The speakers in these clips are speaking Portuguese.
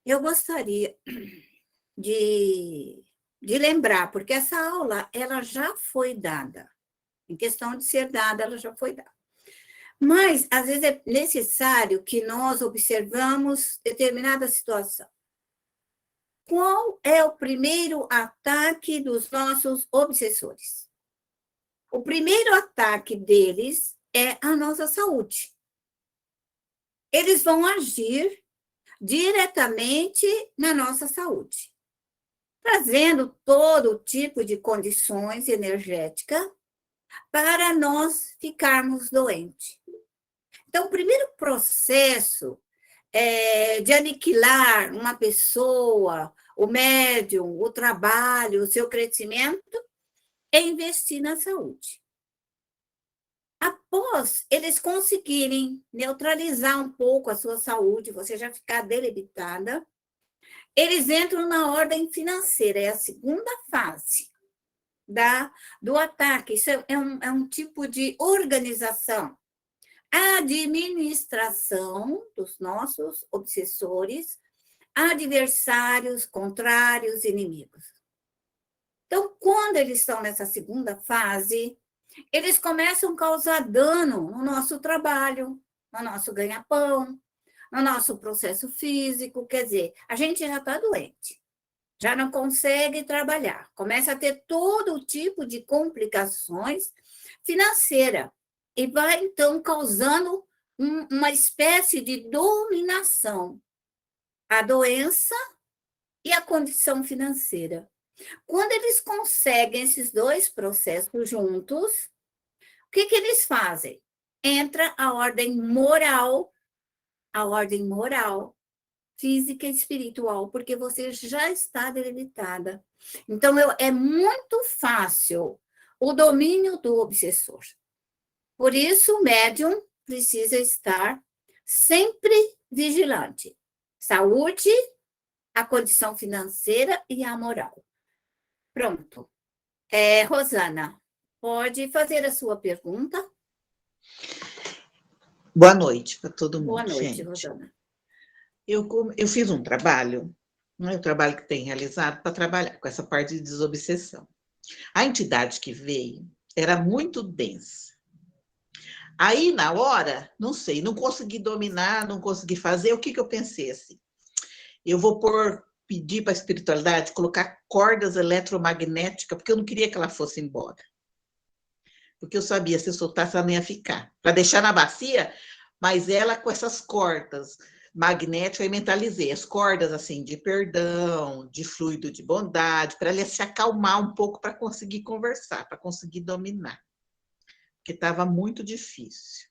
Eu gostaria de, de lembrar, porque essa aula ela já foi dada. Em questão de ser dada, ela já foi dada. Mas, às vezes, é necessário que nós observamos determinada situação. Qual é o primeiro ataque dos nossos obsessores? O primeiro ataque deles é a nossa saúde. Eles vão agir diretamente na nossa saúde, trazendo todo tipo de condições energéticas para nós ficarmos doentes. Então, o primeiro processo de aniquilar uma pessoa, o médium, o trabalho, o seu crescimento, é investir na saúde. Após eles conseguirem neutralizar um pouco a sua saúde, você já ficar debilitada, eles entram na ordem financeira, é a segunda fase do ataque. Isso é um tipo de organização. A administração dos nossos obsessores, adversários, contrários, inimigos. Então, quando eles estão nessa segunda fase, eles começam a causar dano no nosso trabalho, no nosso ganha-pão, no nosso processo físico. Quer dizer, a gente já está doente, já não consegue trabalhar, começa a ter todo tipo de complicações financeiras e vai, então, causando uma espécie de dominação, a doença e a condição financeira. Quando eles conseguem esses dois processos juntos, o que eles fazem? Entra a ordem moral, física e espiritual, porque você já está debilitada. Então, é muito fácil o domínio do obsessor. Por isso, o médium precisa estar sempre vigilante. Saúde, a condição financeira e a moral. Pronto. Rosana, pode fazer a sua pergunta? Boa noite para todo mundo, Boa noite, gente. Rosana. Eu fiz um trabalho, não é o trabalho que tem realizado, para trabalhar com essa parte de desobsessão. A entidade que veio era muito densa. Aí, na hora, não sei, não consegui dominar, não consegui fazer. O que eu pensei assim? Eu vou pedir para a espiritualidade colocar cordas eletromagnéticas, porque eu não queria que ela fosse embora. Porque eu sabia, se eu soltasse, ela não ia ficar. Para deixar na bacia, mas ela com essas cordas magnéticas, eu mentalizei as cordas assim de perdão, de fluido de bondade, para ela se acalmar um pouco para conseguir conversar, para conseguir dominar. Porque estava muito difícil.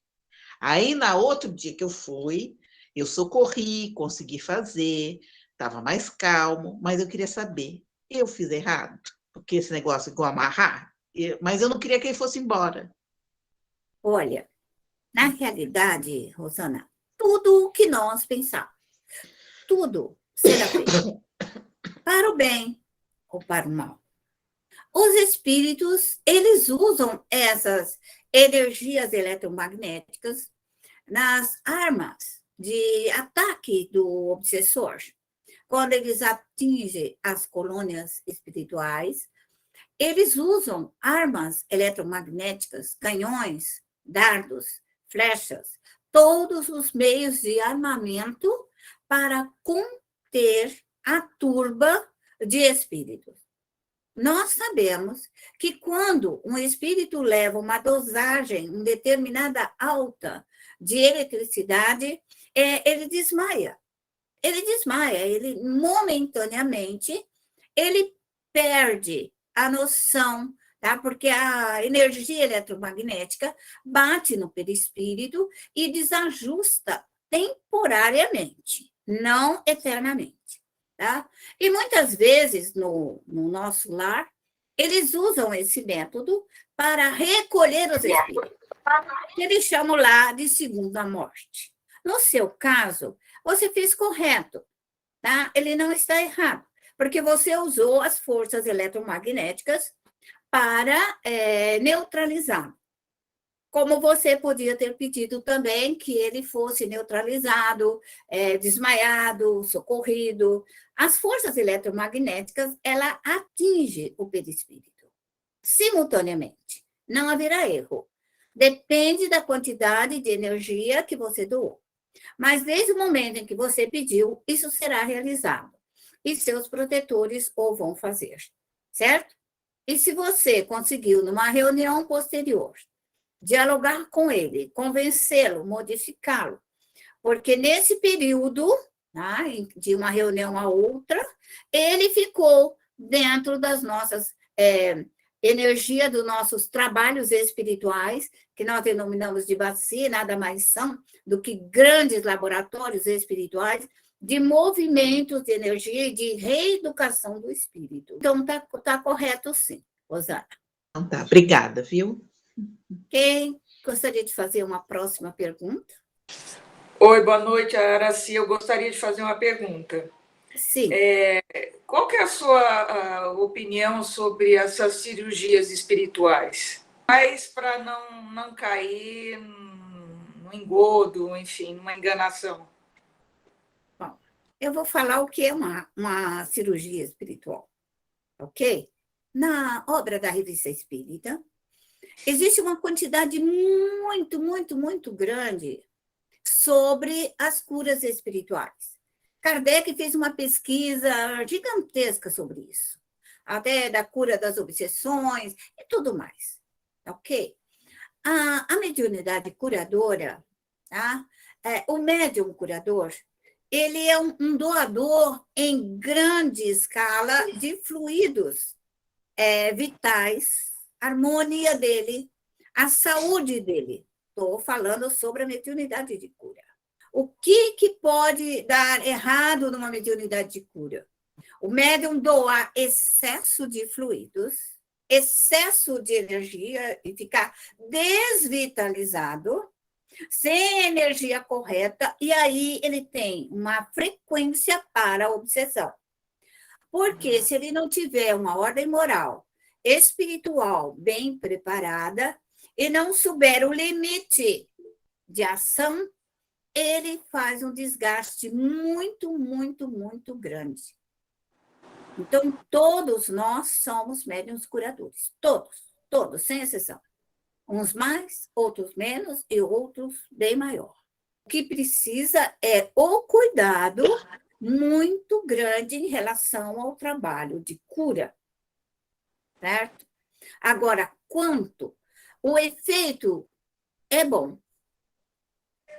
Aí, na outro dia que eu fui, eu socorri, consegui fazer, estava mais calmo, mas eu queria saber, eu fiz errado? Porque esse negócio igual amarrar, mas eu não queria que ele fosse embora. Olha, na realidade, Rosana, tudo o que nós pensamos, tudo será feito para o bem ou para o mal. Os espíritos, eles usam essas energias eletromagnéticas nas armas de ataque do obsessor. Quando eles atingem as colônias espirituais, eles usam armas eletromagnéticas, canhões, dardos, flechas, todos os meios de armamento para conter a turba de espíritos. Nós sabemos que quando um espírito leva uma dosagem, uma determinada alta de eletricidade, ele desmaia. Ele desmaia, ele momentaneamente, ele perde a noção, tá? Porque a energia eletromagnética bate no perispírito e desajusta temporariamente, não eternamente. Tá? E muitas vezes no nosso lar, eles usam esse método para recolher os espíritos, que eles chamam lá de segunda morte. No seu caso, você fez correto, tá? Ele não está errado, porque você usou as forças eletromagnéticas para neutralizar. Como você podia ter pedido também que ele fosse neutralizado, desmaiado, socorrido. As forças eletromagnéticas, ela atinge o perispírito simultaneamente. Não haverá erro. Depende da quantidade de energia que você doou. Mas desde o momento em que você pediu, isso será realizado. E seus protetores o vão fazer, certo? E se você conseguiu, numa reunião posterior, dialogar com ele, convencê-lo, modificá-lo, porque nesse período, tá, de uma reunião a outra, ele ficou dentro das nossas energia dos nossos trabalhos espirituais, que nós denominamos de Batsi, nada mais são do que grandes laboratórios espirituais de movimentos de energia e de reeducação do espírito. Então, tá correto, sim, Rosana. Então tá, obrigada, viu? Quem gostaria de fazer uma próxima pergunta? Oi, boa noite, Araci. Eu gostaria de fazer uma pergunta. Sim. Qual que é a sua opinião sobre essas cirurgias espirituais? Mas para não cair no engodo, enfim, numa enganação. Bom, eu vou falar o que é uma cirurgia espiritual, ok? Na obra da Revista Espírita, existe uma quantidade muito, muito, muito grande sobre as curas espirituais. Kardec fez uma pesquisa gigantesca sobre isso, até da cura das obsessões e tudo mais, ok? A mediunidade curadora, tá? O médium curador, ele é um doador em grande escala de fluidos vitais, a harmonia dele, a saúde dele. Estou falando sobre a mediunidade de cura. O que pode dar errado numa mediunidade de cura? O médium doar excesso de fluidos, excesso de energia e ficar desvitalizado, sem energia correta, e aí ele tem uma frequência para a obsessão. Porque se ele não tiver uma ordem moral, espiritual bem preparada e não souber o limite de ação, ele faz um desgaste muito, muito, muito grande. Então, todos nós somos médiuns curadores. Todos, sem exceção. Uns mais, outros menos e outros bem maior. O que precisa é o cuidado muito grande em relação ao trabalho de cura, certo? Agora, quanto o efeito é bom.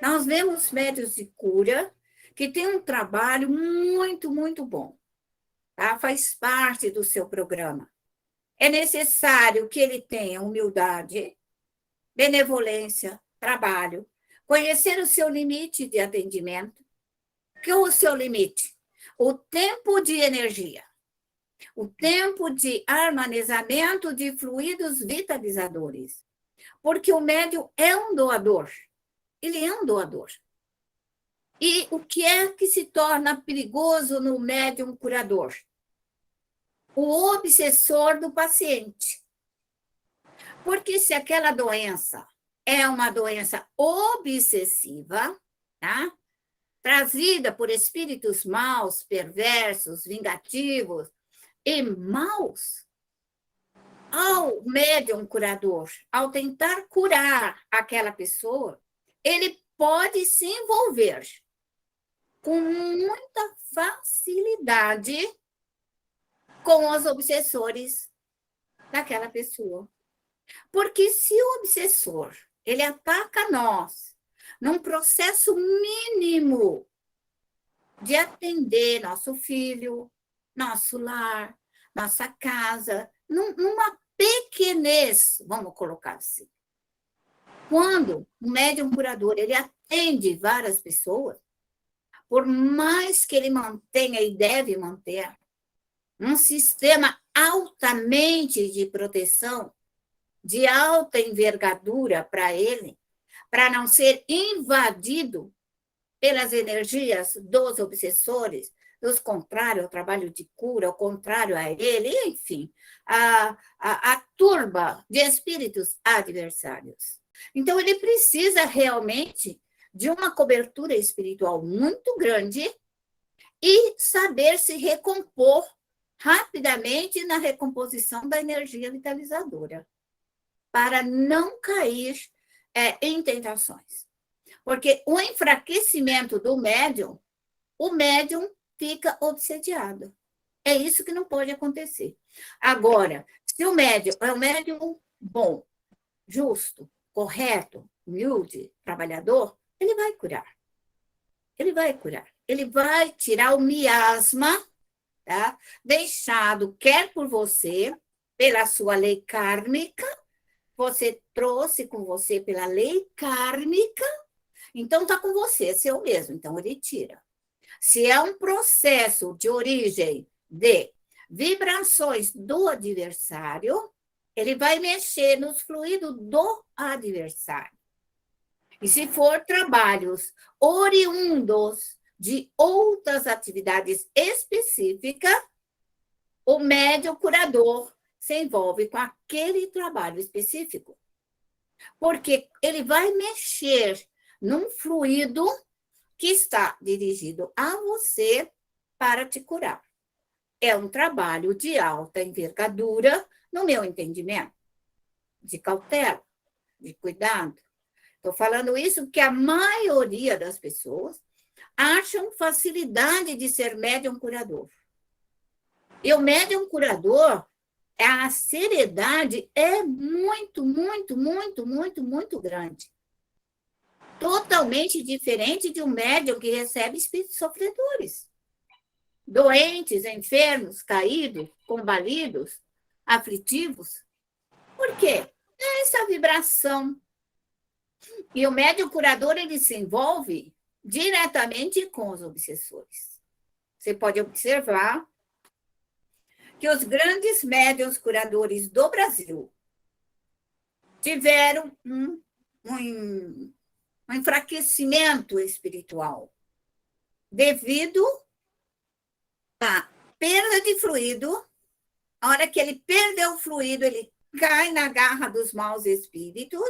Nós vemos médiuns de cura que têm um trabalho muito, muito bom, tá? Faz parte do seu programa. É necessário que ele tenha humildade, benevolência, trabalho, conhecer o seu limite de atendimento. Que é o seu limite? O tempo de energia, o tempo de harmonizamento de fluidos vitalizadores. Porque o médium é um doador. Ele é um doador. E o que é que se torna perigoso no médium curador? O obsessor do paciente. Porque se aquela doença é uma doença obsessiva, tá? Trazida por espíritos maus, perversos, vingativos e maus, ao médium curador, ao tentar curar aquela pessoa, ele pode se envolver com muita facilidade com os obsessores daquela pessoa. Porque se o obsessor, ele ataca nós num processo mínimo de atender nosso filho, nosso lar, nossa casa, numa pequenez, vamos colocar assim. Quando o médium curador ele atende várias pessoas, por mais que ele mantenha e deve manter um sistema altamente de proteção, de alta envergadura para ele, para não ser invadido pelas energias dos obsessores, dos contrários ao trabalho de cura, ao contrário a ele, enfim, a turba de espíritos adversários. Então, ele precisa realmente de uma cobertura espiritual muito grande e saber se recompor rapidamente na recomposição da energia vitalizadora, para não cair em tentações. Porque o enfraquecimento do médium, o médium fica obsediado. É isso que não pode acontecer. Agora, se o médium é um médium bom, justo, correto, humilde, trabalhador, ele vai curar. Ele vai curar. Ele vai tirar o miasma, tá? Deixado quer por você, pela sua lei kármica, você trouxe com você pela lei kármica, então está com você, é seu mesmo, então ele tira. Se é um processo de origem de vibrações do adversário, ele vai mexer nos fluidos do adversário. E se for trabalhos oriundos de outras atividades específicas, o médium curador se envolve com aquele trabalho específico. Porque ele vai mexer num fluido que está dirigido a você para te curar. É um trabalho de alta envergadura, no meu entendimento, de cautela, de cuidado. Estou falando isso porque a maioria das pessoas acham facilidade de ser médium curador. E o médium curador, a seriedade é muito, muito, muito, muito, muito grande. Totalmente diferente de um médium que recebe espíritos sofredores. Doentes, enfermos, caídos, combalidos, aflitivos. Por quê? É essa vibração. E o médium curador, ele se envolve diretamente com os obsessores. Você pode observar que os grandes médiuns curadores do Brasil tiveram um enfraquecimento espiritual devido à perda de fluido. A hora que ele perdeu o fluido, ele cai na garra dos maus espíritos,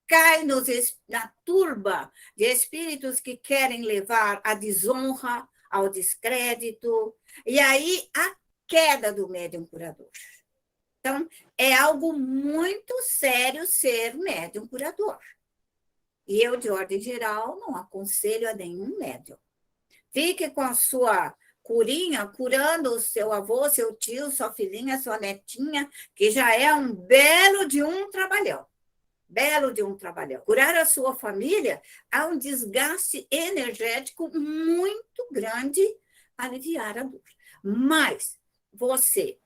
cai na turba de espíritos que querem levar à desonra, ao descrédito, e aí a queda do médium curador. Então, é algo muito sério ser médium curador. E eu, de ordem geral, não aconselho a nenhum médium. Fique com a sua curinha, curando o seu avô, seu tio, sua filhinha, sua netinha, que já é um belo de um trabalhão. Belo de um trabalhão. Curar a sua família há um desgaste energético muito grande para aliviar a dor. Mas você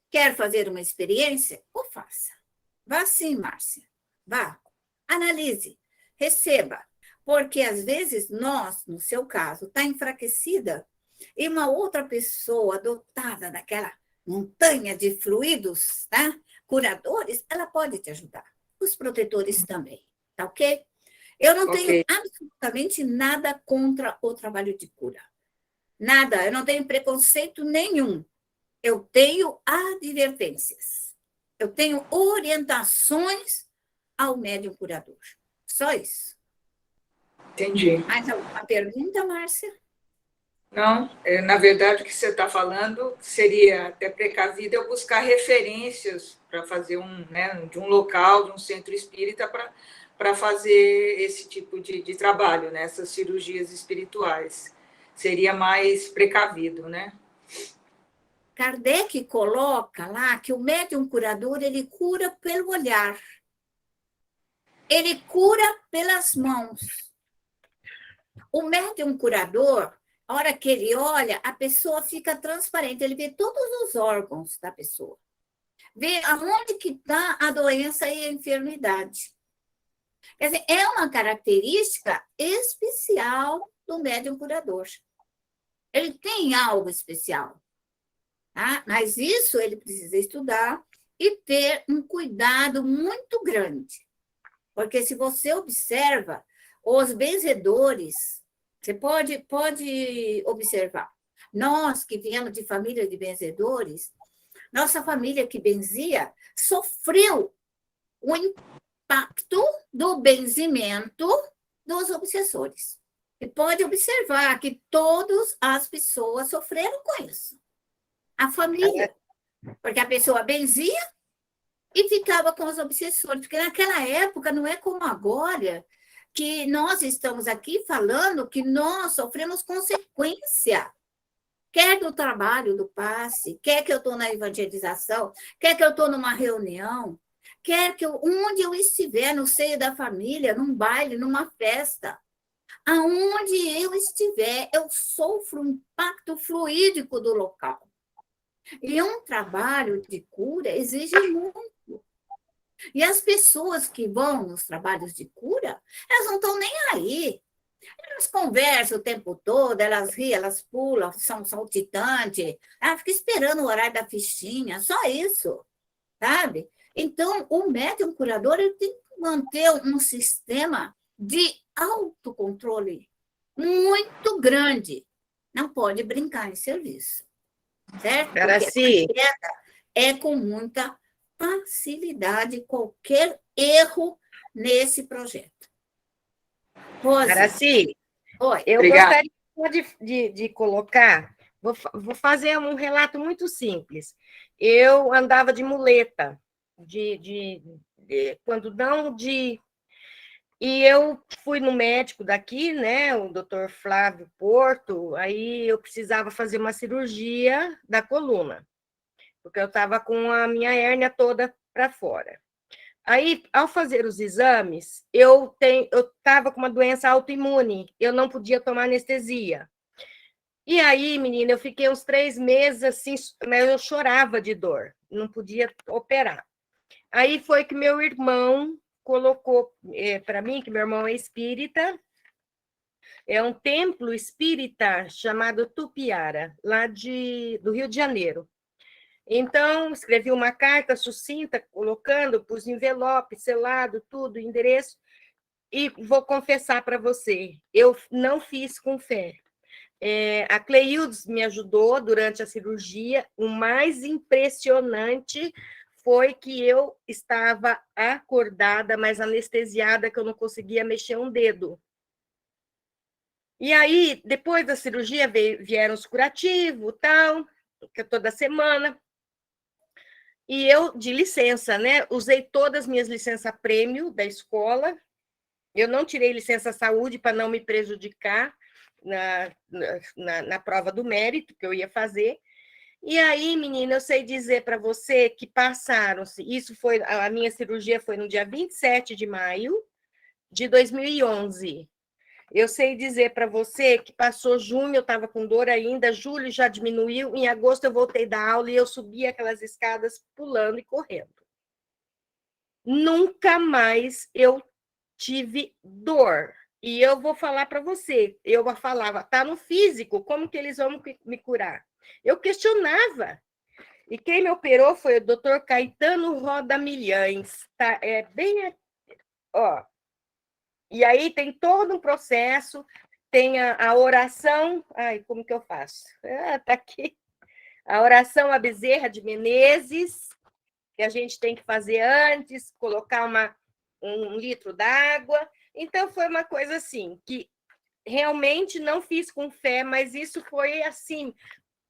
quer fazer uma experiência? Ou faça. Vá sim, Márcia. Vá. Analise. Receba. Porque, às vezes, nós, no seu caso, está enfraquecida e uma outra pessoa dotada daquela montanha de fluidos, tá? Curadores, ela pode te ajudar. Os protetores também, tá ok? Eu não tenho absolutamente nada contra o trabalho de cura. Nada, eu não tenho preconceito nenhum. Eu tenho advertências. Eu tenho orientações ao médium curador. Só isso. Entendi. Mais alguma pergunta, Márcia? Não, na verdade, o que você está falando seria até precavido eu buscar referências para fazer de um local, de um centro espírita, para fazer esse tipo de trabalho, né? Essas cirurgias espirituais. Seria mais precavido, né? Kardec coloca lá que o médium curador, ele cura pelo olhar. Ele cura pelas mãos. O médium curador, a hora que ele olha, a pessoa fica transparente, ele vê todos os órgãos da pessoa. Vê aonde que está a doença e a enfermidade. Quer dizer, é uma característica especial do médium curador. Ele tem algo especial. Tá? Mas isso ele precisa estudar e ter um cuidado muito grande. Porque se você observa, os benzedores, você pode observar. Nós que viemos de família de benzedores, nossa família que benzia sofreu um impacto do benzimento dos obsessores. E pode observar que todas as pessoas sofreram com isso. A família. Porque a pessoa benzia e ficava com os obsessores. Porque naquela época não é como agora, que nós estamos aqui falando que nós sofremos consequência, quer do trabalho, do passe, quer que eu estou na evangelização, quer que eu estou numa reunião, quer que onde eu estiver, no seio da família, num baile, numa festa, aonde eu estiver, eu sofro um impacto fluídico do local. E um trabalho de cura exige muito. E as pessoas que vão nos trabalhos de cura, elas não estão nem aí. Elas conversam o tempo todo, elas riem, elas pulam, são saltitantes, ela fica esperando o horário da fichinha, só isso, sabe? Então, o médium curador ele tem que manter um sistema de autocontrole muito grande. Não pode brincar em serviço, certo? Porque Araci, a queda é com muita facilidade qualquer erro nesse projeto. Rose, Araci, oi. eu Obrigada. gostaria de colocar, vou fazer um relato muito simples. Eu andava de muleta, quando não de... E eu fui no médico daqui, né, o doutor Flávio Porto, aí eu precisava fazer uma cirurgia da coluna, porque eu estava com a minha hérnia toda para fora. Aí, ao fazer os exames, eu estava com uma doença autoimune, eu não podia tomar anestesia. E aí, menina, eu fiquei uns 3 meses assim, mas eu chorava de dor, não podia operar. Aí foi que meu irmão colocou para mim, que meu irmão é espírita, é um templo espírita chamado Tupiara, lá do Rio de Janeiro. Então, escrevi uma carta sucinta, colocando, pus envelope, selado, tudo, endereço, e vou confessar para você, eu não fiz com fé. A Cleildes me ajudou durante a cirurgia, o mais impressionante foi que eu estava acordada, mas anestesiada, que eu não conseguia mexer um dedo. E aí, depois da cirurgia, vieram os curativos, tal, que toda semana. E eu, de licença, né? Usei todas as minhas licenças prêmio da escola. Eu não tirei licença saúde para não me prejudicar na prova do mérito que eu ia fazer. E aí, menina, eu sei dizer para você que passaram-se. A minha cirurgia foi no dia 27 de maio de 2011. Eu sei dizer para você que passou junho, eu estava com dor ainda, julho já diminuiu, em agosto eu voltei da aula e eu subi aquelas escadas pulando e correndo. Nunca mais eu tive dor. E eu vou falar para você, eu falava, tá no físico, como que eles vão me curar? Eu questionava. E quem me operou foi o doutor Caetano Roda Milhães. Tá? É bem... Ó, e aí tem todo um processo, tem a oração... Ai, como que eu faço? Tá aqui. A oração a Bezerra de Menezes, que a gente tem que fazer antes, colocar um litro d'água. Então, foi uma coisa assim, que realmente não fiz com fé, mas isso foi assim,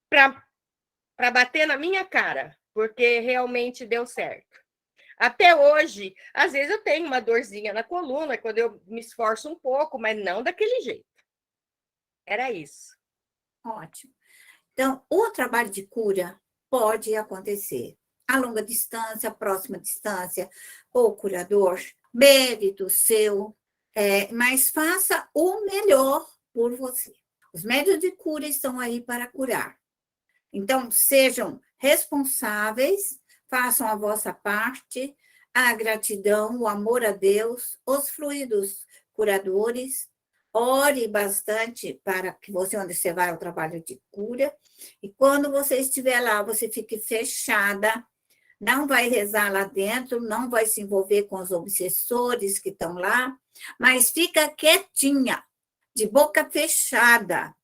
para bater na minha cara, porque realmente deu certo. Até hoje, às vezes eu tenho uma dorzinha na coluna, quando eu me esforço um pouco, mas não daquele jeito. Era isso. Ótimo. Então, o trabalho de cura pode acontecer a longa distância, a próxima distância, ou curador, mérito seu, mas faça o melhor por você. Os médiuns de cura estão aí para curar. Então, sejam responsáveis, façam a vossa parte, a gratidão, o amor a Deus, os fluidos curadores, ore bastante para que onde você vai ao trabalho de cura, e quando você estiver lá, você fique fechada, não vai rezar lá dentro, não vai se envolver com os obsessores que estão lá, mas fica quietinha, de boca fechada,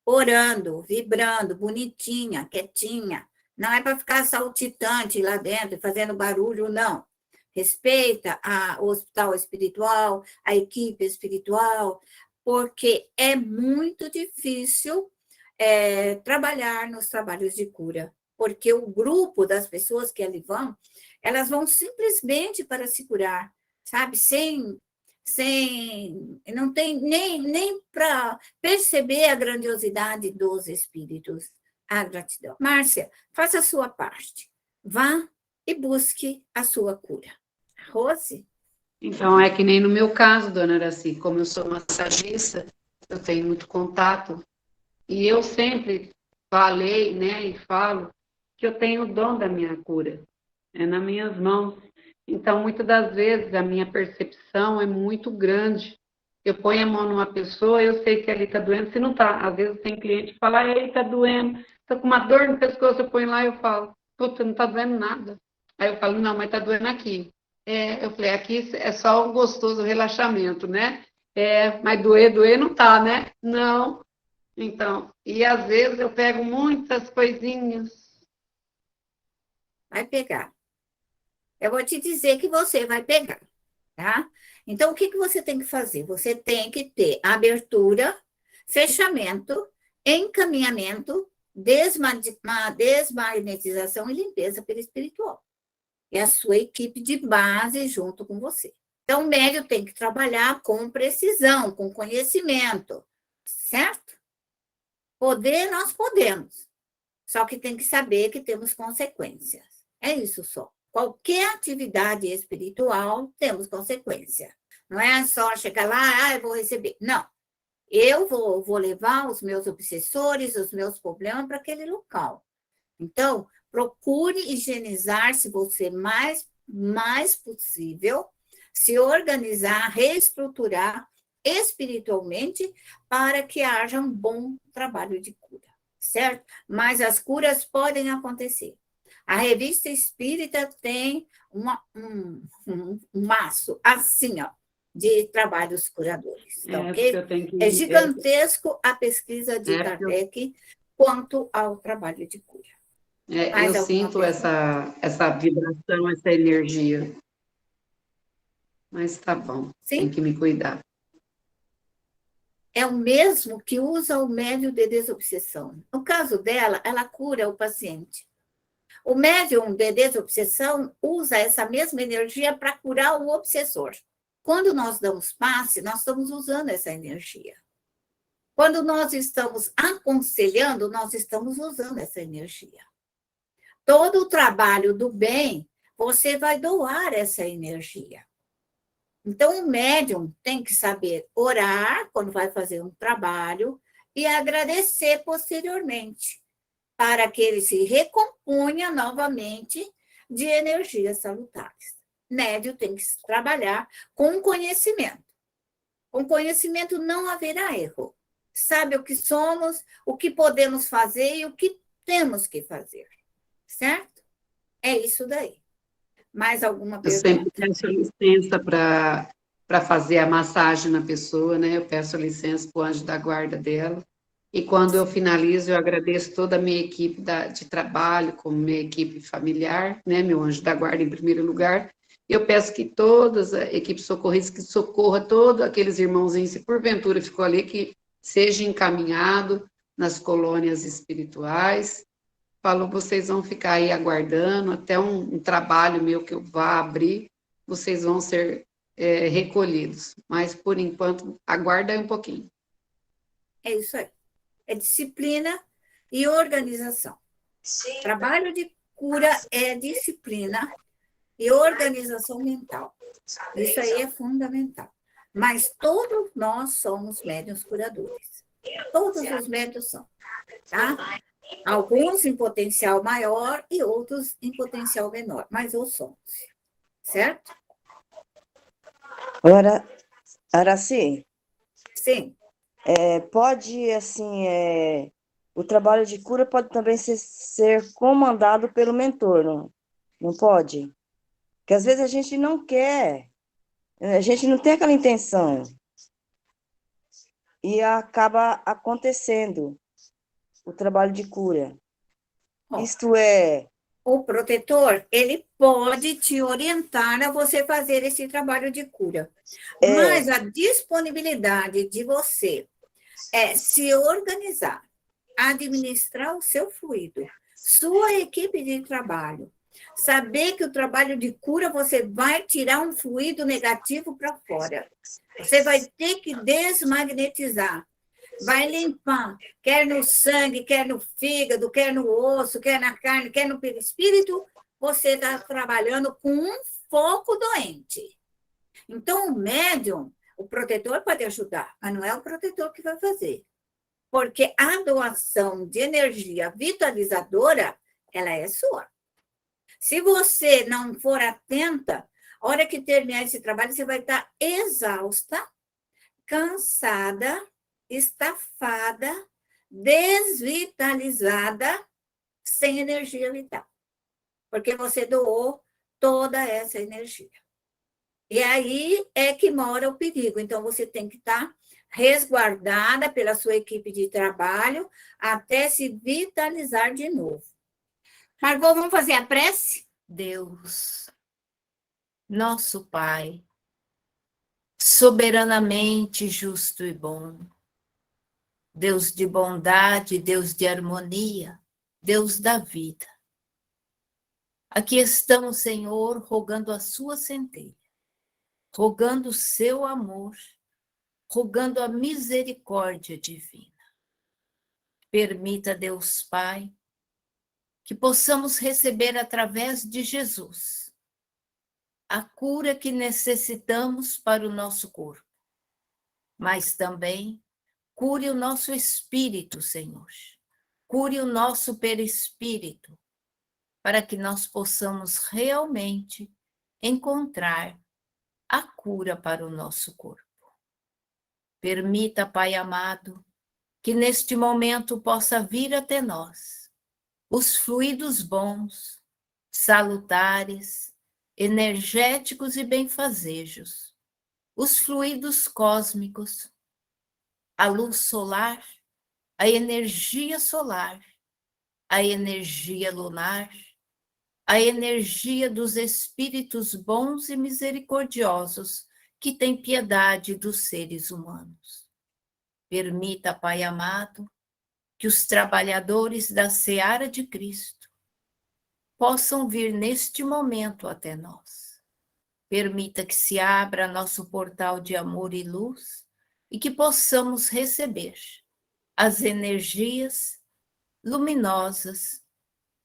orando, vibrando, bonitinha, quietinha. Não é para ficar saltitante lá dentro, fazendo barulho, não. respeita o hospital espiritual, a equipe espiritual, porque é muito difícil trabalhar nos trabalhos de cura, porque o grupo das pessoas que ali vão, elas vão simplesmente para se curar, sabe? Não tem nem para perceber a grandiosidade dos espíritos. A gratidão. Márcia, faça a sua parte. Vá e busque a sua cura. Rose? Então, é que nem no meu caso, dona Araci, como eu sou massagista, eu tenho muito contato, e eu sempre falei, né, e falo, que eu tenho o dom da minha cura, é nas minhas mãos. Então, muitas das vezes, a minha percepção é muito grande. Eu ponho a mão numa pessoa, eu sei que ali está doendo, se não está. Às vezes tem cliente que fala, ei, está doendo, estou com uma dor no pescoço, eu ponho lá e eu falo, puta, não está doendo nada. Aí eu falo, não, mas está doendo aqui. Eu falei, aqui é só um gostoso relaxamento, né? Mas doer não tá, né? Não. Então, e às vezes eu pego muitas coisinhas. Vai pegar. Eu vou te dizer que você vai pegar, tá? Então, o que você tem que fazer? Você tem que ter abertura, fechamento, encaminhamento, desmagnetização e limpeza perispiritual. É a sua equipe de base junto com você. Então, o médium tem que trabalhar com precisão, com conhecimento, certo? Poder, nós podemos. Só que tem que saber que temos consequências. É isso só. Qualquer atividade espiritual, temos consequência. Não é só chegar lá, eu vou receber. Não. Eu vou levar os meus obsessores, os meus problemas para aquele local. Então, procure higienizar-se você mais possível, se organizar, reestruturar espiritualmente para que haja um bom trabalho de cura, certo? Mas as curas podem acontecer. A revista espírita tem um maço assim, ó, de trabalhos curadores, tá ok? É gigantesco a pesquisa de Kardec quanto ao trabalho de cura. Eu sinto essa vibração, essa energia. Mas tá bom, Sim? Tem que me cuidar. É o mesmo que usa o médium de desobsessão. No caso dela, ela cura o paciente. O médium de desobsessão usa essa mesma energia para curar o obsessor. Quando nós damos passe, nós estamos usando essa energia. Quando nós estamos aconselhando, nós estamos usando essa energia. Todo o trabalho do bem, você vai doar essa energia. Então, o médium tem que saber orar quando vai fazer um trabalho e agradecer posteriormente, para que ele se recomponha novamente de energias salutares. Médium tem que trabalhar com conhecimento. Com conhecimento não haverá erro. Sabe o que somos, o que podemos fazer e o que temos que fazer. Certo? É isso daí. Mais alguma pergunta? Eu sempre peço licença para fazer a massagem na pessoa, né? Eu peço licença para o anjo da guarda dela. E quando eu finalizo, eu agradeço toda a minha equipe de trabalho, como minha equipe familiar, né? Meu anjo da guarda em primeiro lugar. Eu peço que todas as equipes socorristas, que socorra todos aqueles irmãozinhos, se porventura ficou ali, que seja encaminhado nas colônias espirituais. Falou, vocês vão ficar aí aguardando, até um trabalho meu que eu vá abrir, vocês vão ser recolhidos. Mas, por enquanto, aguarda aí um pouquinho. É isso aí. É disciplina e organização. Sim. Trabalho de cura é disciplina e organização mental. Isso aí é fundamental. Mas todos nós somos médiuns curadores. Todos os médiuns são, tá? Alguns em potencial maior e outros em potencial menor, mas ou somos. Certo? Agora, Araci? Sim. Pode, assim, o trabalho de cura pode também ser comandado pelo mentor, não pode? Porque às vezes a gente não quer, a gente não tem aquela intenção. E acaba acontecendo o trabalho de cura. Isto é, O protetor, ele pode te orientar a você fazer esse trabalho de cura. Mas a disponibilidade de você se organizar, administrar o seu fluido, sua equipe de trabalho, saber que o trabalho de cura você vai tirar um fluido negativo para fora. Você vai ter que desmagnetizar, vai limpar, quer no sangue, quer no fígado, quer no osso, quer na carne, quer no perispírito, você está trabalhando com um foco doente. Então, o médium, o protetor pode ajudar, mas não é o protetor que vai fazer. Porque a doação de energia vitalizadora, ela é sua. Se você não for atenta, a hora que terminar esse trabalho, você vai estar exausta, cansada, estafada, desvitalizada, sem energia vital. Porque você doou toda essa energia. E aí é que mora o perigo. Então, você tem que estar resguardada pela sua equipe de trabalho até se vitalizar de novo. Margot, vamos fazer a prece? Deus, nosso Pai, soberanamente justo e bom, Deus de bondade, Deus de harmonia, Deus da vida. Aqui estamos, Senhor, rogando a sua centelha, rogando o seu amor, rogando a misericórdia divina. Permita, Deus Pai, que possamos receber através de Jesus a cura que necessitamos para o nosso corpo, mas também cure o nosso espírito, Senhor. Cure o nosso perispírito, para que nós possamos realmente encontrar a cura para o nosso corpo. Permita, Pai amado, que neste momento possa vir até nós os fluidos bons, salutares, energéticos e benfazejos, os fluidos cósmicos, a luz solar, a energia solar, a energia lunar, a energia dos espíritos bons e misericordiosos que têm piedade dos seres humanos. Permita, Pai amado, que os trabalhadores da seara de Cristo possam vir neste momento até nós. Permita que se abra nosso portal de amor e luz e que possamos receber as energias luminosas,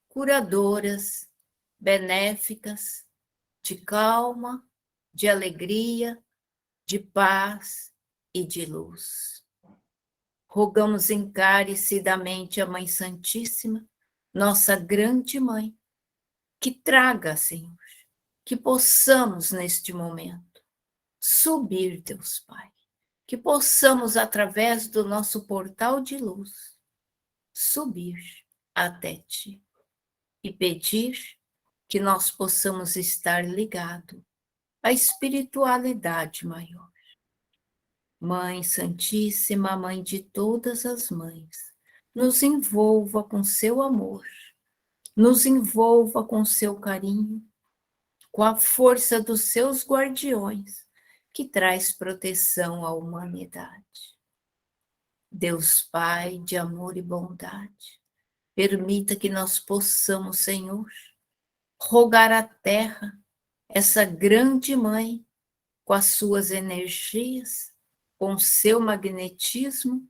curadoras, benéficas, de calma, de alegria, de paz e de luz. Rogamos encarecidamente a Mãe Santíssima, nossa grande Mãe, que traga, Senhor, que possamos neste momento subir, Deus Pai, que possamos, através do nosso portal de luz, subir até Ti e pedir que nós possamos estar ligados à espiritualidade maior. Mãe Santíssima, Mãe de todas as mães, nos envolva com seu amor, nos envolva com seu carinho, com a força dos seus guardiões, que traz proteção à humanidade. Deus Pai de amor e bondade, permita que nós possamos, Senhor, rogar à terra, essa grande mãe, com as suas energias, com o seu magnetismo,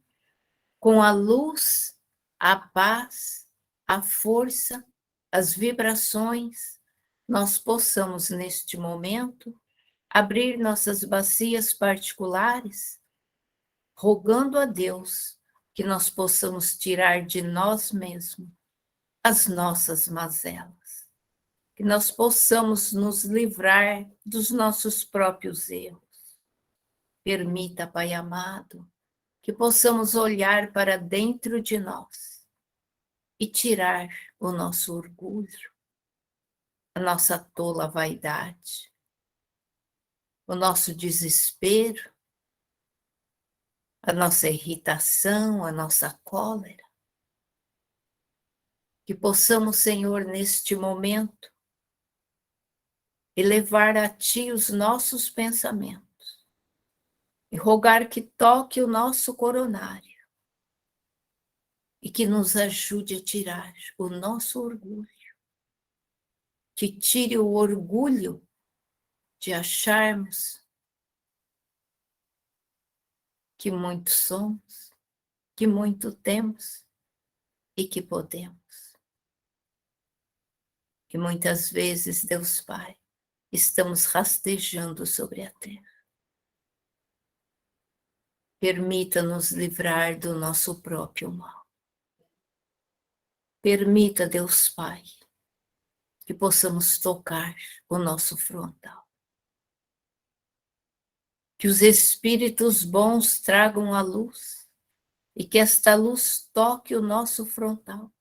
com a luz, a paz, a força, as vibrações, nós possamos, neste momento, abrir nossas bacias particulares, rogando a Deus que nós possamos tirar de nós mesmos as nossas mazelas, que nós possamos nos livrar dos nossos próprios erros. Permita, Pai amado, que possamos olhar para dentro de nós e tirar o nosso orgulho, a nossa tola vaidade, o nosso desespero, a nossa irritação, a nossa cólera. Que possamos, Senhor, neste momento, elevar a Ti os nossos pensamentos e rogar que toque o nosso coronário e que nos ajude a tirar o nosso orgulho, que tire o orgulho de acharmos que muito somos, que muito temos e que podemos. E muitas vezes, Deus Pai, estamos rastejando sobre a terra. Permita-nos livrar do nosso próprio mal. Permita, Deus Pai, que possamos tocar o nosso frontal. Que os espíritos bons tragam a luz e que esta luz toque o nosso frontal.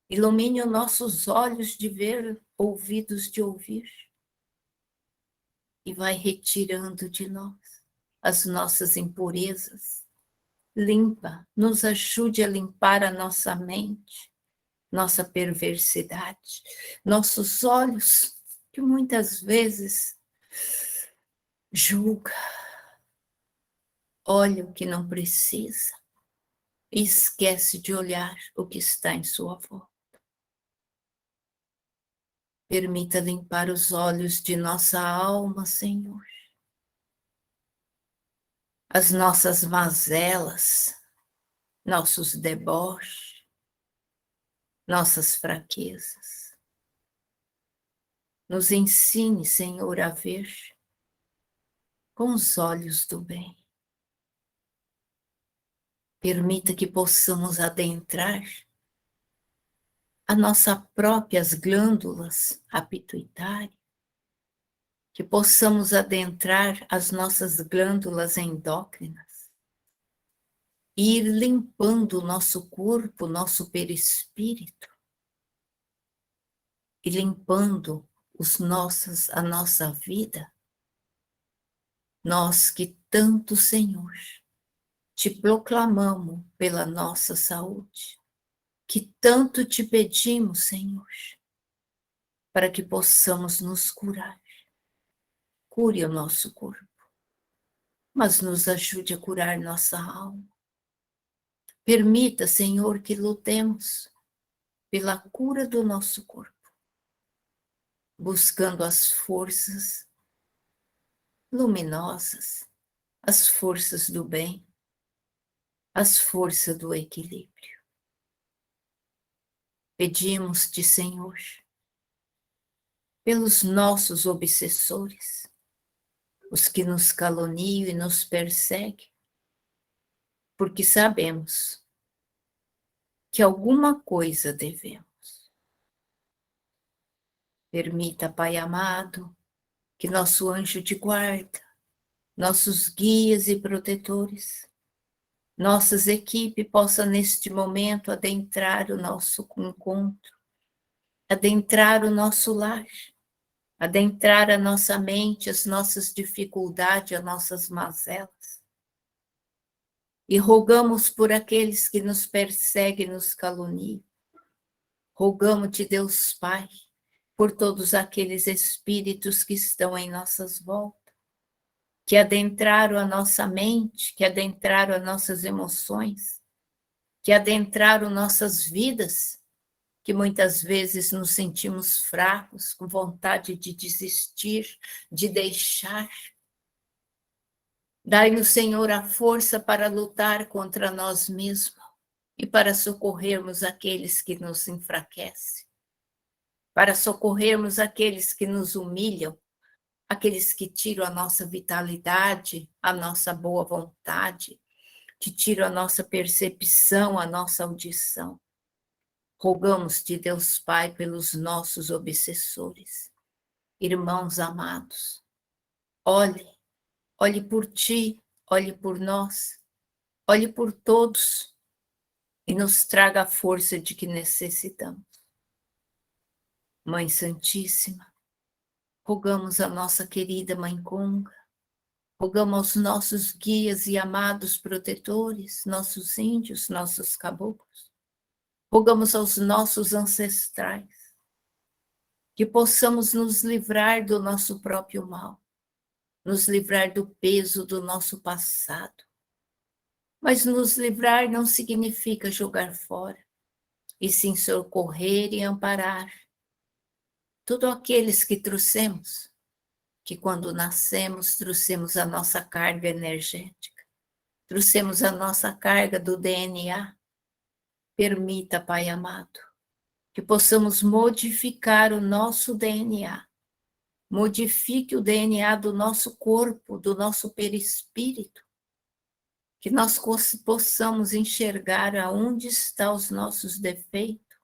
Ilumine os nossos olhos de ver, ouvidos de ouvir. E vai retirando de nós as nossas impurezas. Limpa, nos ajude a limpar a nossa mente, nossa perversidade, nossos olhos, que muitas vezes julga, olha o que não precisa e esquece de olhar o que está em sua volta. Permita limpar os olhos de nossa alma, Senhor. As nossas mazelas, nossos deboches, nossas fraquezas. Nos ensine, Senhor, a ver com os olhos do bem. Permita que possamos adentrar as nossas próprias glândulas, a pituitária, que possamos adentrar as nossas glândulas endócrinas e ir limpando o nosso corpo, nosso perispírito, e limpando a nossa vida. Nós que tanto, Senhor, te proclamamos pela nossa saúde, que tanto te pedimos, Senhor, para que possamos nos curar. Cure o nosso corpo, mas nos ajude a curar nossa alma. Permita, Senhor, que lutemos pela cura do nosso corpo, buscando as forças luminosas, as forças do bem, as forças do equilíbrio. Pedimos-te, Senhor, pelos nossos obsessores, os que nos caluniam e nos perseguem, porque sabemos que alguma coisa devemos. Permita, Pai amado, que nosso anjo de guarda, nossos guias e protetores, nossas equipes possam neste momento adentrar o nosso encontro, adentrar o nosso lar, adentrar a nossa mente, as nossas dificuldades, as nossas mazelas. E rogamos por aqueles que nos perseguem e nos caluniam. Rogamos-te, Deus Pai, por todos aqueles espíritos que estão em nossas voltas, que adentraram a nossa mente, que adentraram as nossas emoções, que adentraram nossas vidas, que muitas vezes nos sentimos fracos, com vontade de desistir, de deixar. Dai-nos, Senhor, a força para lutar contra nós mesmos e para socorrermos aqueles que nos enfraquecem, para socorrermos aqueles que nos humilham, aqueles que tiram a nossa vitalidade, a nossa boa vontade, que tiram a nossa percepção, a nossa audição. Rogamos-te, Deus Pai, pelos nossos obsessores. Irmãos amados, olhe por ti, olhe por nós, olhe por todos e nos traga a força de que necessitamos. Mãe Santíssima, rogamos a nossa querida Mãe Conga, rogamos aos nossos guias e amados protetores, nossos índios, nossos caboclos. Rogamos aos nossos ancestrais que possamos nos livrar do nosso próprio mal, nos livrar do peso do nosso passado. Mas nos livrar não significa jogar fora, e sim socorrer e amparar todos aqueles que trouxemos, que quando nascemos trouxemos a nossa carga energética, trouxemos a nossa carga do DNA. Permita, Pai amado, que possamos modificar o nosso DNA, modifique o DNA do nosso corpo, do nosso perispírito, que nós possamos enxergar aonde estão os nossos defeitos,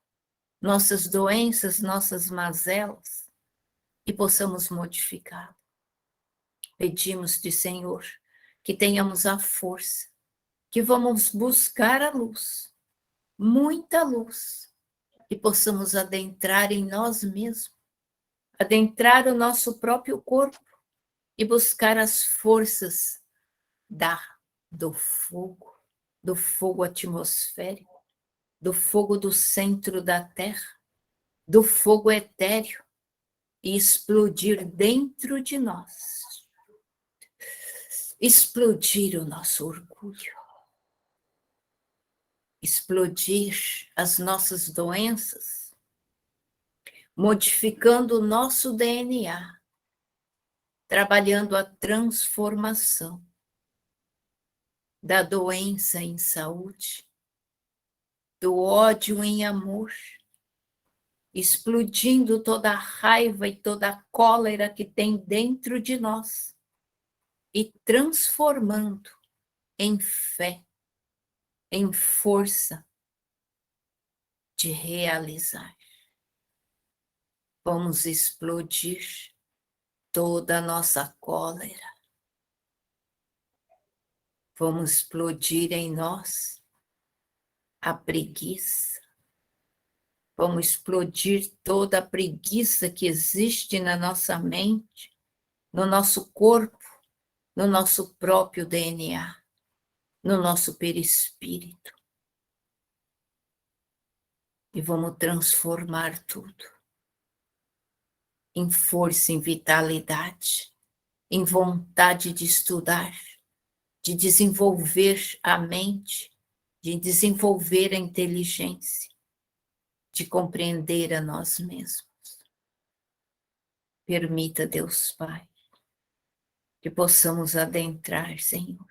nossas doenças, nossas mazelas, e possamos modificar. Pedimos de Senhor que tenhamos a força, que vamos buscar a luz, muita luz, e possamos adentrar em nós mesmos, adentrar o nosso próprio corpo e buscar as forças do fogo atmosférico, do fogo do centro da Terra, do fogo etéreo, e explodir dentro de nós. Explodir o nosso orgulho. Explodir as nossas doenças, modificando o nosso DNA, trabalhando a transformação da doença em saúde, do ódio em amor, explodindo toda a raiva e toda a cólera que tem dentro de nós e transformando em fé, em força de realizar. Vamos explodir toda a nossa cólera. Vamos explodir em nós a preguiça. Vamos explodir toda a preguiça que existe na nossa mente, no nosso corpo, no nosso próprio DNA, no nosso perispírito. E vamos transformar tudo em força, em vitalidade, em vontade de estudar, de desenvolver a mente, de desenvolver a inteligência, de compreender a nós mesmos. Permita, Deus Pai, que possamos adentrar, Senhor,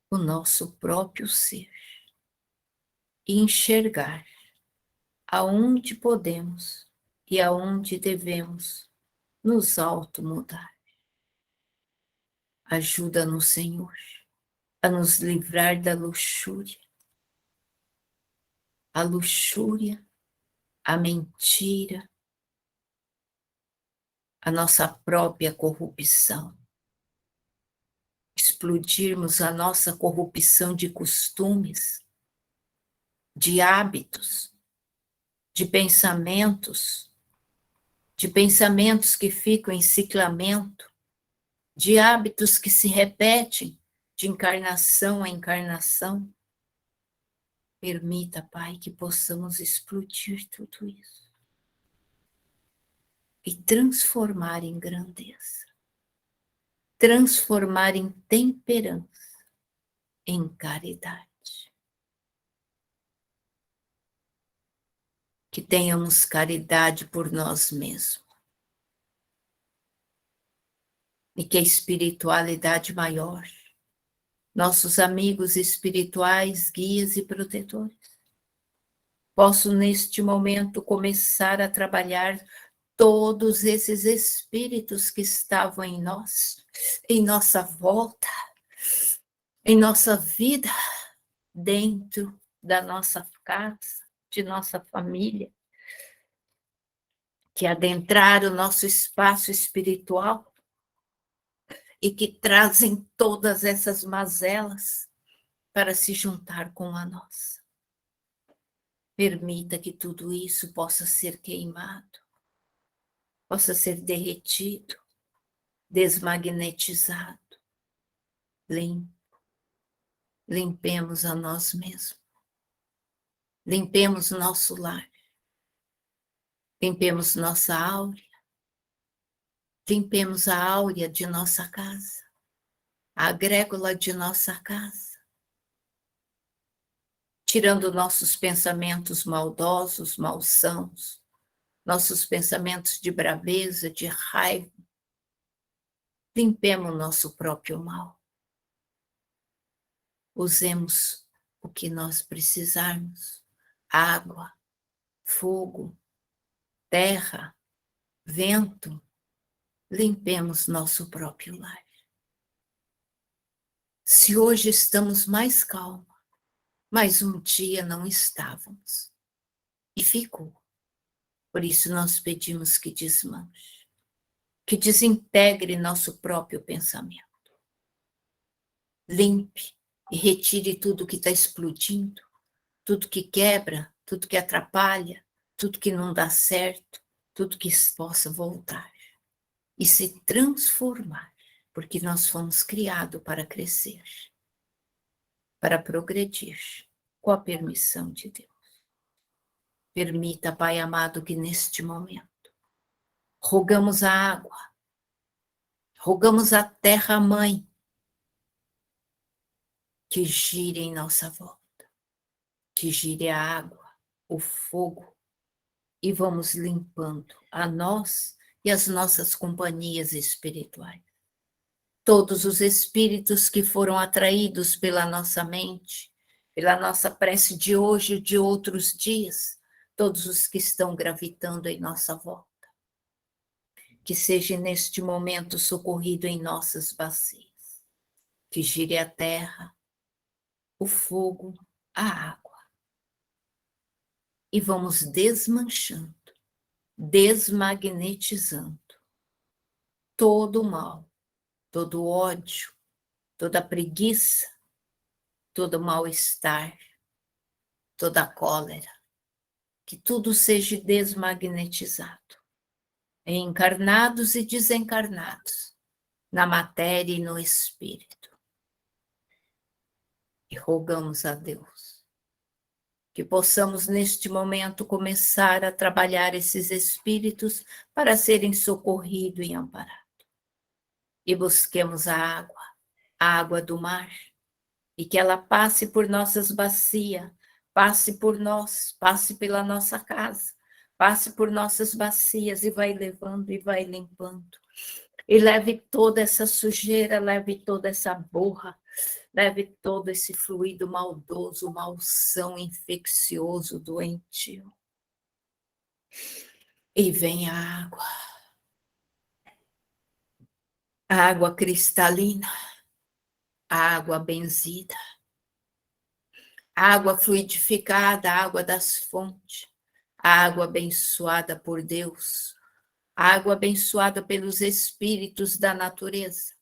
o nosso próprio ser e enxergar aonde podemos e aonde devemos nos automudar. Ajuda-nos, Senhor, a nos livrar da luxúria, a mentira, a nossa própria corrupção. Explodirmos a nossa corrupção de costumes, de hábitos, de pensamentos que ficam em ciclamento, de hábitos que se repetem de encarnação a encarnação. Permita, Pai, que possamos explodir tudo isso e transformar em grandeza, transformar em temperança, em caridade. Que tenhamos caridade por nós mesmos. E que a espiritualidade maior, nossos amigos espirituais, guias e protetores, possam neste momento começar a trabalhar todos esses espíritos que estavam em nós, em nossa volta, em nossa vida, dentro da nossa casa, de nossa família, que adentraram o nosso espaço espiritual e que trazem todas essas mazelas para se juntar com a nossa. Permita que tudo isso possa ser queimado, possa ser derretido, desmagnetizado, limpo. Limpemos a nós mesmos Limpemos nosso lar. Limpemos nossa áurea. Limpemos a áurea de nossa casa. A agrégula de nossa casa. Tirando nossos pensamentos maldosos, malsãos, nossos pensamentos de braveza, de raiva. Limpemos nosso próprio mal. Usemos o que nós precisarmos. Água, fogo, terra, vento. Limpemos nosso próprio lar. Se hoje estamos mais calmos, mas um dia não estávamos. E ficou. Por isso nós pedimos que desmanche, que desintegre nosso próprio pensamento. Limpe e retire tudo que está explodindo, tudo que quebra, tudo que atrapalha, tudo que não dá certo, tudo que possa voltar e se transformar, porque nós fomos criados para crescer, para progredir, com a permissão de Deus. Permita, Pai amado, que neste momento rogamos a água, rogamos a terra-mãe que gire em nossa volta, que gire a água, o fogo, e vamos limpando a nós e as nossas companhias espirituais. Todos os espíritos que foram atraídos pela nossa mente, pela nossa prece de hoje e de outros dias, todos os que estão gravitando em nossa volta. Que seja neste momento socorrido em nossas bacias. Que gire a terra, o fogo, a água. E vamos desmanchando, desmagnetizando todo o mal, todo o ódio, toda a preguiça, todo o mal-estar, toda a cólera. Que tudo seja desmagnetizado, encarnados e desencarnados, na matéria e no espírito. E rogamos a Deus que possamos neste momento começar a trabalhar esses espíritos para serem socorridos e amparados. E busquemos a água do mar, e que ela passe por nossas bacias, passe por nós, passe pela nossa casa, passe por nossas bacias e vai levando e vai limpando. E leve toda essa sujeira, leve toda essa borra, leve todo esse fluido maldoso, malsão, infeccioso, doentio. E vem a água cristalina, a água benzida, a água fluidificada, a água das fontes, a água abençoada por Deus, a água abençoada pelos espíritos da natureza,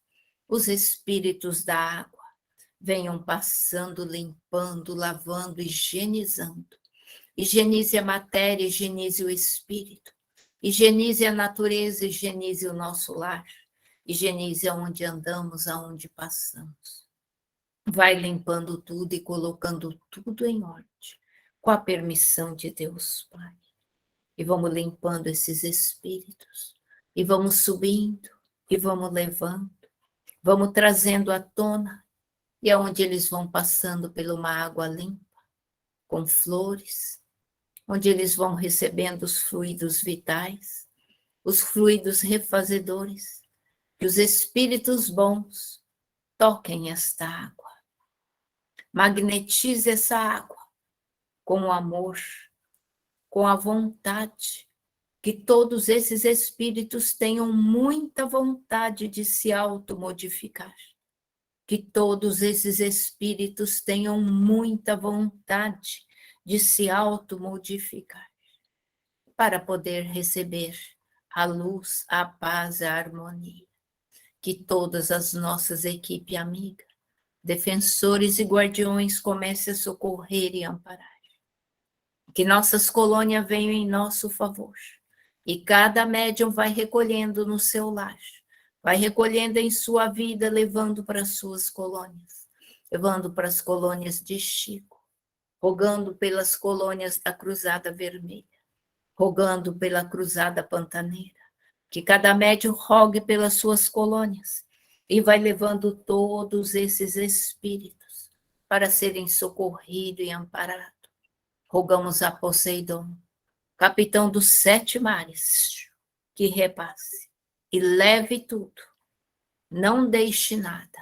os espíritos da água. Venham passando, limpando, lavando, higienizando. Higienize a matéria, higienize o espírito. Higienize a natureza, higienize o nosso lar. Higienize aonde andamos, aonde passamos. Vai limpando tudo e colocando tudo em ordem, com a permissão de Deus, Pai. E vamos limpando esses espíritos. E vamos subindo, e vamos levando. Vamos trazendo à tona. E aonde eles vão passando por uma água limpa, com flores, onde eles vão recebendo os fluidos vitais, os fluidos refazedores, que os espíritos bons toquem esta água. Magnetize essa água com o amor, com a vontade, que todos esses espíritos tenham muita vontade de se automodificar. Que todos esses espíritos tenham muita vontade de se automodificar, para poder receber a luz, a paz, a harmonia. Que todas as nossas equipes amigas, defensores e guardiões comecem a socorrer e amparar. Que nossas colônias venham em nosso favor. E cada médium vai recolhendo no seu lar. Vai recolhendo em sua vida, levando para as suas colônias. Levando para as colônias de Chico. rogando pelas colônias da Cruzada Vermelha, rogando pela Cruzada Pantaneira, que cada médium rogue pelas suas colônias e vai levando todos esses espíritos para serem socorridos e amparados. Rogamos a Poseidon, capitão dos 7 mares, que repasse e leve tudo. Não deixe nada.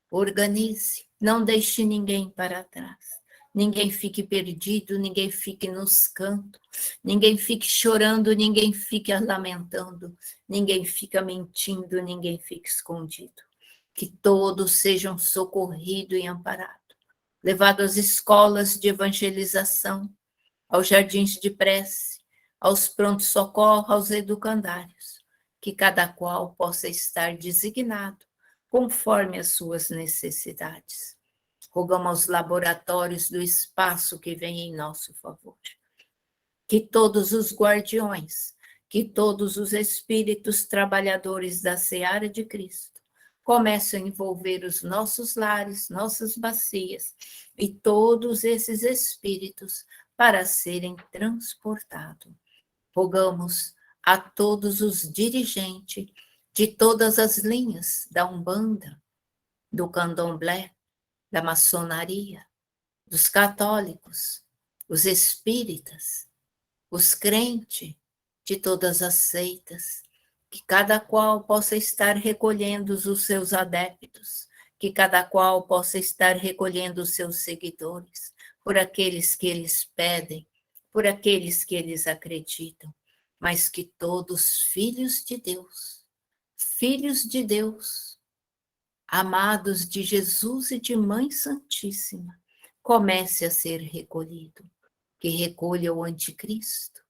Organize, não deixe ninguém para trás. Ninguém fique perdido, ninguém fique nos cantos, ninguém fique chorando, ninguém fique lamentando, ninguém fica mentindo, ninguém fique escondido. Que todos sejam socorridos e amparados, levados às escolas de evangelização, aos jardins de prece, aos pronto-socorro, aos educandários, que cada qual possa estar designado conforme as suas necessidades. Rogamos aos laboratórios do espaço que vem em nosso favor. Que todos os guardiões, que todos os espíritos trabalhadores da seara de Cristo comecem a envolver os nossos lares, nossas bacias e todos esses espíritos para serem transportados. Rogamos a todos os dirigentes de todas as linhas da Umbanda, do Candomblé, da maçonaria, dos católicos, os espíritas, os crentes de todas as seitas, que cada qual possa estar recolhendo os seus adeptos, que cada qual possa estar recolhendo os seus seguidores, por aqueles que eles pedem, por aqueles que eles acreditam, mas que todos filhos de Deus, amados de Jesus e de Mãe Santíssima, comece a ser recolhido, que recolha o anticristo,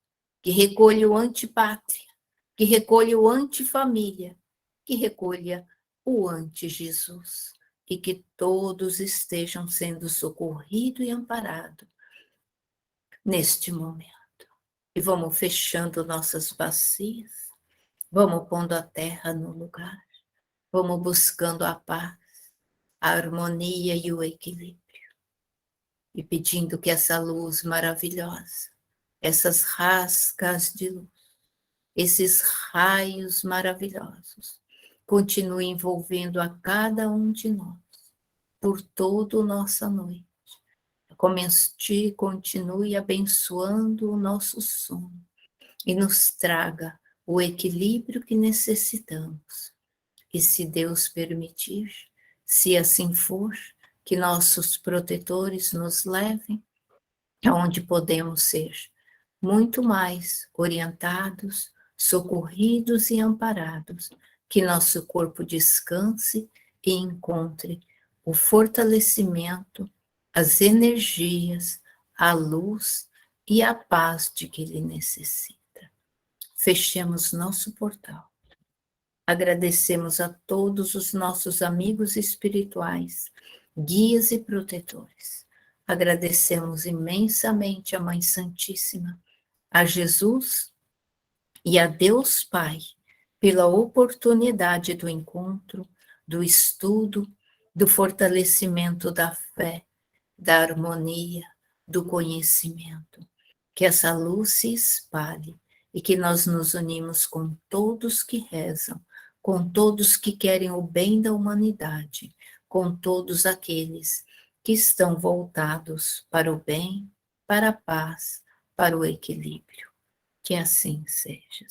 que recolha o antipátria, que recolha o antifamília, que recolha o anti-Jesus, e que todos estejam sendo socorridos e amparados neste momento. E vamos fechando nossas bacias, vamos pondo a terra no lugar, vamos buscando a paz, a harmonia e o equilíbrio. E pedindo que essa luz maravilhosa, essas rascas de luz, esses raios maravilhosos, continuem envolvendo a cada um de nós, por toda a nossa noite. Continue abençoando o nosso sono e nos traga o equilíbrio que necessitamos. E se Deus permitir, se assim for, que nossos protetores nos levem aonde podemos ser muito mais orientados, socorridos e amparados, que nosso corpo descanse e encontre o fortalecimento, as energias, a luz e a paz de que ele necessita. Fechemos nosso portal. Agradecemos a todos os nossos amigos espirituais, guias e protetores. Agradecemos imensamente a Mãe Santíssima, a Jesus e a Deus Pai, pela oportunidade do encontro, do estudo, do fortalecimento da fé, da harmonia, do conhecimento. Que essa luz se espalhe e que nós nos unimos com todos que rezam, com todos que querem o bem da humanidade, com todos aqueles que estão voltados para o bem, para a paz, para o equilíbrio. Que assim seja.